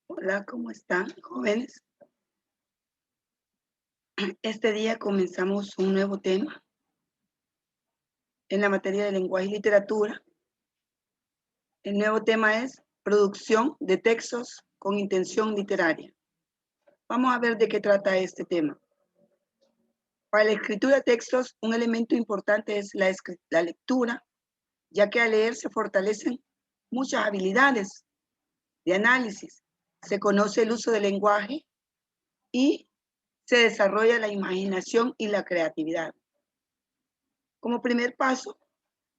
Hola, ¿cómo están, jóvenes? Este día comenzamos un nuevo tema en la materia de lenguaje y literatura. El nuevo tema es producción de textos con intención literaria. Vamos a ver de qué trata este tema. Para la escritura de textos, un elemento importante es la lectura, ya que al leer se fortalecen muchas habilidades de análisis. Se conoce el uso del lenguaje y se desarrolla la imaginación y la creatividad. Como primer paso,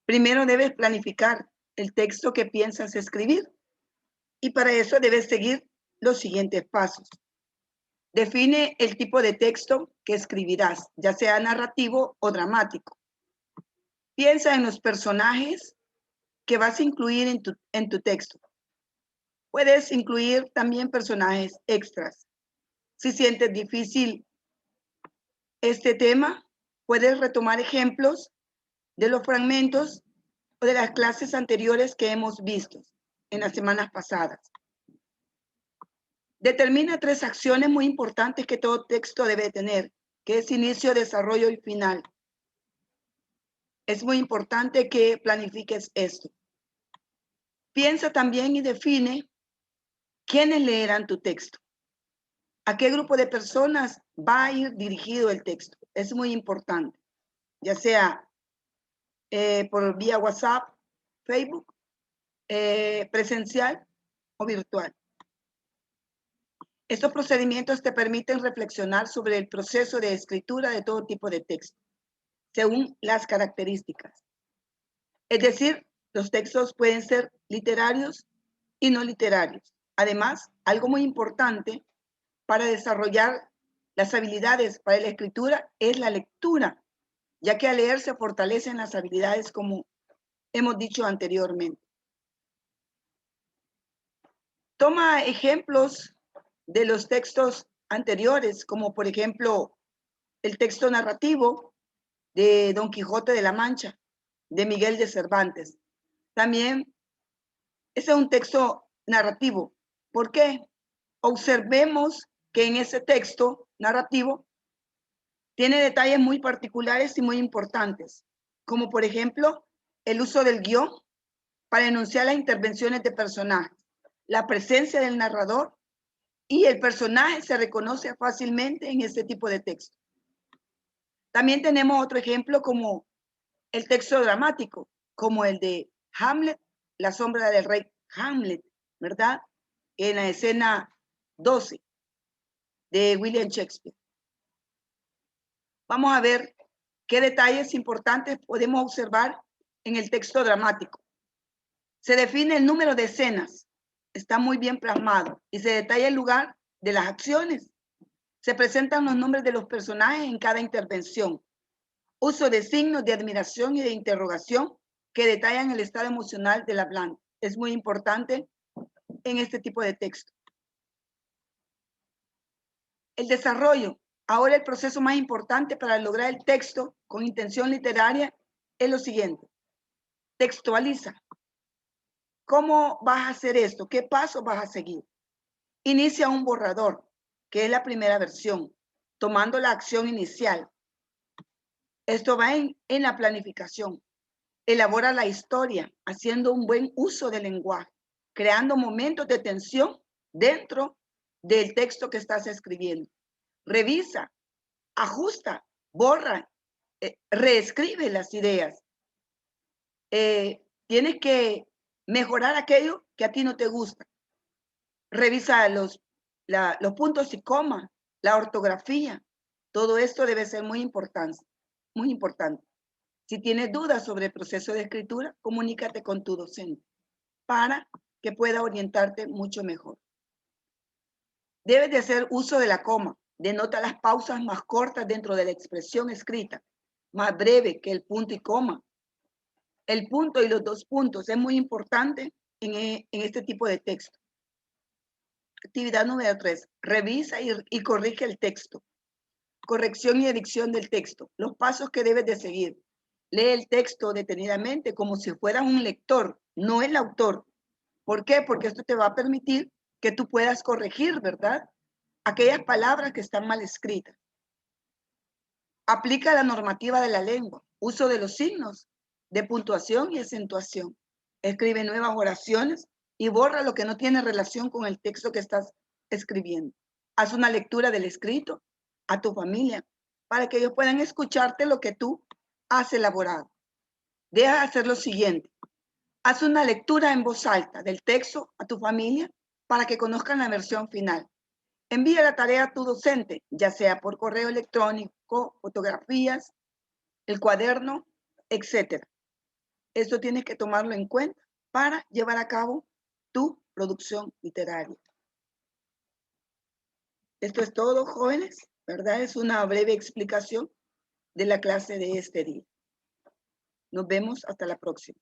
primero debes planificar el texto que piensas escribir y para eso debes seguir los siguientes pasos. Define el tipo de texto que escribirás, ya sea narrativo o dramático. Piensa en los personajes que vas a incluir en tu texto. Puedes incluir también personajes extras. Si sientes difícil este tema, puedes retomar ejemplos de los fragmentos o de las clases anteriores que hemos visto en las semanas pasadas. Determina 3 acciones muy importantes que todo texto debe tener, que es inicio, desarrollo y final. Es muy importante que planifiques esto. Piensa también y define quiénes leerán tu texto. ¿A qué grupo de personas va a ir dirigido el texto? Es muy importante, ya sea por vía WhatsApp, Facebook, presencial o virtual. Estos procedimientos te permiten reflexionar sobre el proceso de escritura de todo tipo de texto, según las características. Es decir, los textos pueden ser literarios y no literarios. Además, algo muy importante para desarrollar las habilidades para la escritura es la lectura, ya que al leer se fortalecen las habilidades como hemos dicho anteriormente. Toma ejemplos de los textos anteriores, como por ejemplo el texto narrativo de Don Quijote de la Mancha, de Miguel de Cervantes. También ese es un texto narrativo. ¿Por qué? Observemos que en ese texto narrativo tiene detalles muy particulares y muy importantes, como por ejemplo el uso del guión para enunciar las intervenciones de personajes, la presencia del narrador y el personaje se reconoce fácilmente en este tipo de texto. También tenemos otro ejemplo como el texto dramático, como el de Hamlet, la sombra del rey Hamlet, ¿verdad? En la escena 12 de William Shakespeare. Vamos a ver qué detalles importantes podemos observar en el texto dramático. Se define el número de escenas, está muy bien plasmado, y se detalla el lugar de las acciones. Se presentan los nombres de los personajes en cada intervención. Uso de signos de admiración y de interrogación que detallan el estado emocional del hablante. Es muy importante en este tipo de texto. El desarrollo. Ahora el proceso más importante para lograr el texto con intención literaria es lo siguiente. Textualiza. ¿Cómo vas a hacer esto? ¿Qué pasos vas a seguir? Inicia un borrador, que es la primera versión, tomando la acción inicial. Esto va en la planificación. Elabora la historia, haciendo un buen uso del lenguaje, creando momentos de tensión dentro del texto que estás escribiendo. Revisa, ajusta, borra, reescribe las ideas. Tienes que mejorar aquello que a ti no te gusta. Revisa los puntos y comas, la ortografía. Todo esto debe ser muy importante, muy importante. Si tienes dudas sobre el proceso de escritura, comunícate con tu docente para que pueda orientarte mucho mejor. Debes de hacer uso de la coma. Denota las pausas más cortas dentro de la expresión escrita, más breve que el punto y coma. El punto y los 2 puntos es muy importante en este tipo de texto. Actividad número 3. Revisa y corrige el texto. Corrección y edición del texto. Los pasos que debes de seguir. Lee el texto detenidamente como si fueras un lector, no el autor. ¿Por qué? Porque esto te va a permitir que tú puedas corregir, ¿verdad? Aquellas palabras que están mal escritas. Aplica la normativa de la lengua, uso de los signos de puntuación y acentuación. Escribe nuevas oraciones y borra lo que no tiene relación con el texto que estás escribiendo. Haz una lectura del escrito a tu familia para que ellos puedan escucharte lo que tú has elaborado. Deja de hacer lo siguiente. Haz una lectura en voz alta del texto a tu familia para que conozcan la versión final. Envía la tarea a tu docente, ya sea por correo electrónico, fotografías, el cuaderno, etc. Esto tienes que tomarlo en cuenta para llevar a cabo tu producción literaria. Esto es todo, jóvenes, ¿verdad? Es una breve explicación de la clase de este día. Nos vemos hasta la próxima.